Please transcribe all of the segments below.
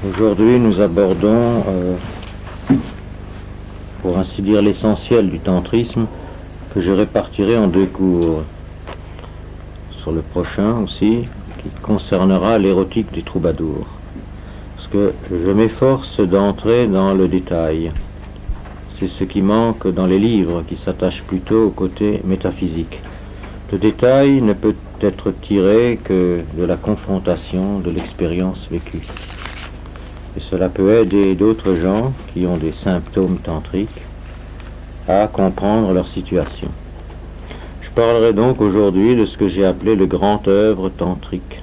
Aujourd'hui, nous abordons, pour ainsi dire, l'essentiel du tantrisme que je répartirai en deux cours. Sur le prochain aussi, qui concernera l'érotique des troubadours. Parce que je m'efforce d'entrer dans le détail. C'est ce qui manque dans les livres, qui s'attachent plutôt au côté métaphysique. Le détail ne peut être tiré que de la confrontation, de l'expérience vécue. Et cela peut aider d'autres gens qui ont des symptômes tantriques à comprendre leur situation. Je parlerai donc aujourd'hui de ce que j'ai appelé le grand œuvre tantrique.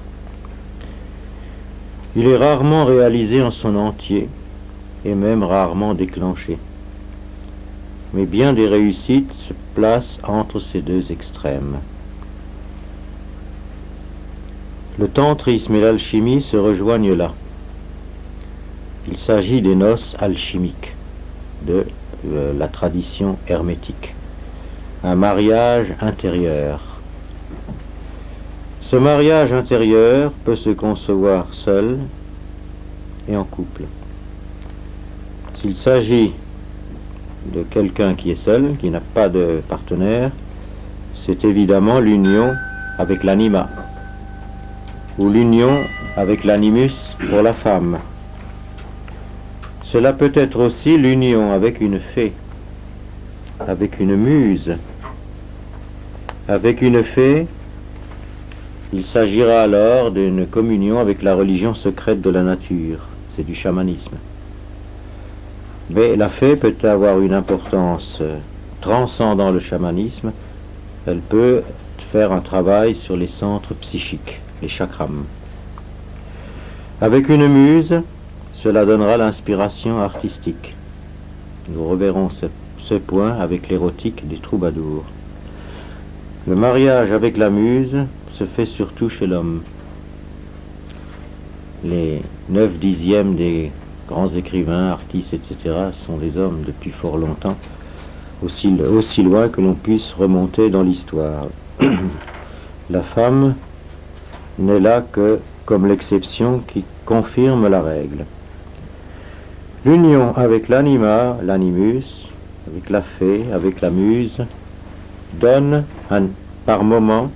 Il est rarement réalisé en son entier et même rarement déclenché. Mais bien des réussites se placent entre ces deux extrêmes. Le tantrisme et l'alchimie se rejoignent là. Il s'agit des noces alchimiques de la tradition hermétique, un mariage intérieur. Ce mariage intérieur peut se concevoir seul et en couple. S'il s'agit de quelqu'un qui est seul, qui n'a pas de partenaire, c'est évidemment l'union avec l'anima, ou l'union avec l'animus pour la femme. Cela peut être aussi l'union avec une fée, avec une muse. Avec une fée, il s'agira alors d'une communion avec la religion secrète de la nature, c'est du chamanisme. Mais la fée peut avoir une importance transcendant le chamanisme, elle peut faire un travail sur les centres psychiques, les chakrams. Avec une muse, cela donnera l'inspiration artistique. Nous reverrons ce point avec l'érotique des troubadours. Le mariage avec la muse se fait surtout chez l'homme. Les 9/10 des grands écrivains, artistes, etc. sont des hommes depuis fort longtemps, aussi loin que l'on puisse remonter dans l'histoire. La femme n'est là que comme l'exception qui confirme la règle. L'union avec l'anima, l'animus, avec la fée, avec la muse, donne par moments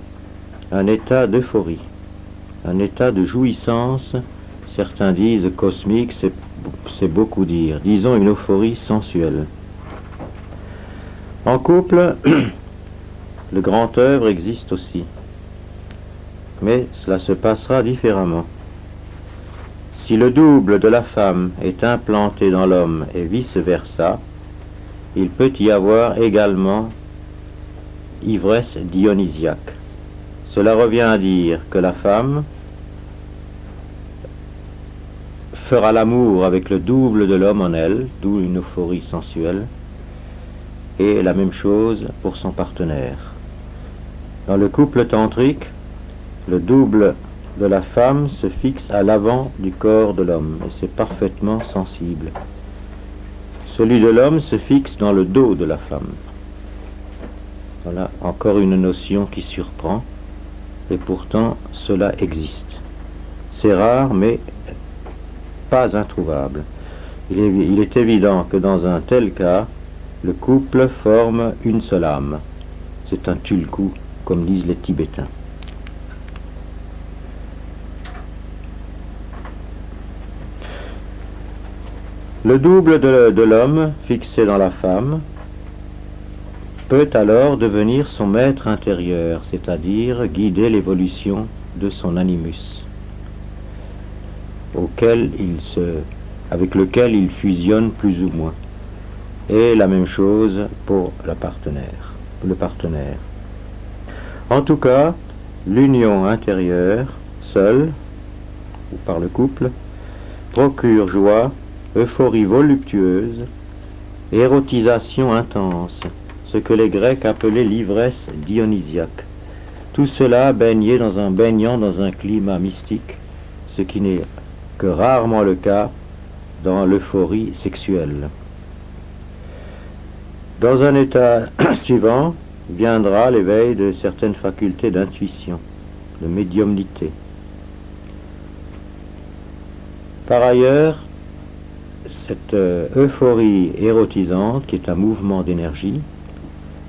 un état d'euphorie, un état de jouissance, certains disent cosmique, c'est beaucoup dire, disons une euphorie sensuelle. En couple, le grand œuvre existe aussi, mais cela se passera différemment. Si le double de la femme est implanté dans l'homme et vice-versa, il peut y avoir également ivresse dionysiaque. Cela revient à dire que la femme fera l'amour avec le double de l'homme en elle, d'où une euphorie sensuelle, et la même chose pour son partenaire. Dans le couple tantrique, le double de la femme se fixe à l'avant du corps de l'homme, et c'est parfaitement sensible. Celui de l'homme se fixe dans le dos de la femme. Voilà encore une notion qui surprend, et pourtant cela existe. C'est rare, mais pas introuvable. Il est évident que dans un tel cas, le couple forme une seule âme. C'est un tulku, comme disent les Tibétains. Le double de l'homme, fixé dans la femme, peut alors devenir son maître intérieur, c'est-à-dire guider l'évolution de son animus, avec lequel il fusionne plus ou moins. Et la même chose pour le partenaire. En tout cas, l'union intérieure, seule, ou par le couple, procure joie, euphorie voluptueuse, érotisation intense, ce que les Grecs appelaient l'ivresse dionysiaque. Tout cela baignant dans un climat mystique, ce qui n'est que rarement le cas dans l'euphorie sexuelle. Dans un état suivant viendra l'éveil de certaines facultés d'intuition, de médiumnité. Par ailleurs, cette euphorie érotisante, qui est un mouvement d'énergie,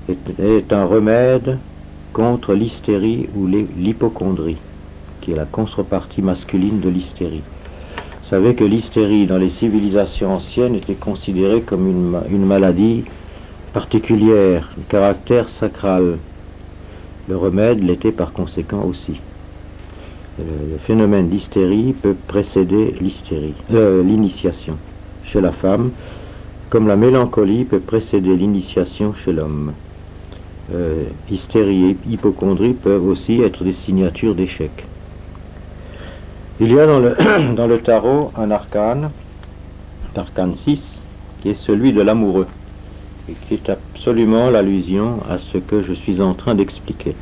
est un remède contre l'hystérie ou l'hypocondrie, qui est la contrepartie masculine de l'hystérie. Vous savez que l'hystérie dans les civilisations anciennes était considérée comme une maladie particulière, de caractère sacral. Le remède l'était par conséquent aussi. Le phénomène d'hystérie peut précéder l'initiation chez la femme, comme la mélancolie peut précéder l'initiation chez l'homme. Hystérie et hypocondrie peuvent aussi être des signatures d'échec. Il y a dans le tarot un arcane, l'arcane 6, qui est celui de l'amoureux, et qui est absolument l'allusion à ce que je suis en train d'expliquer.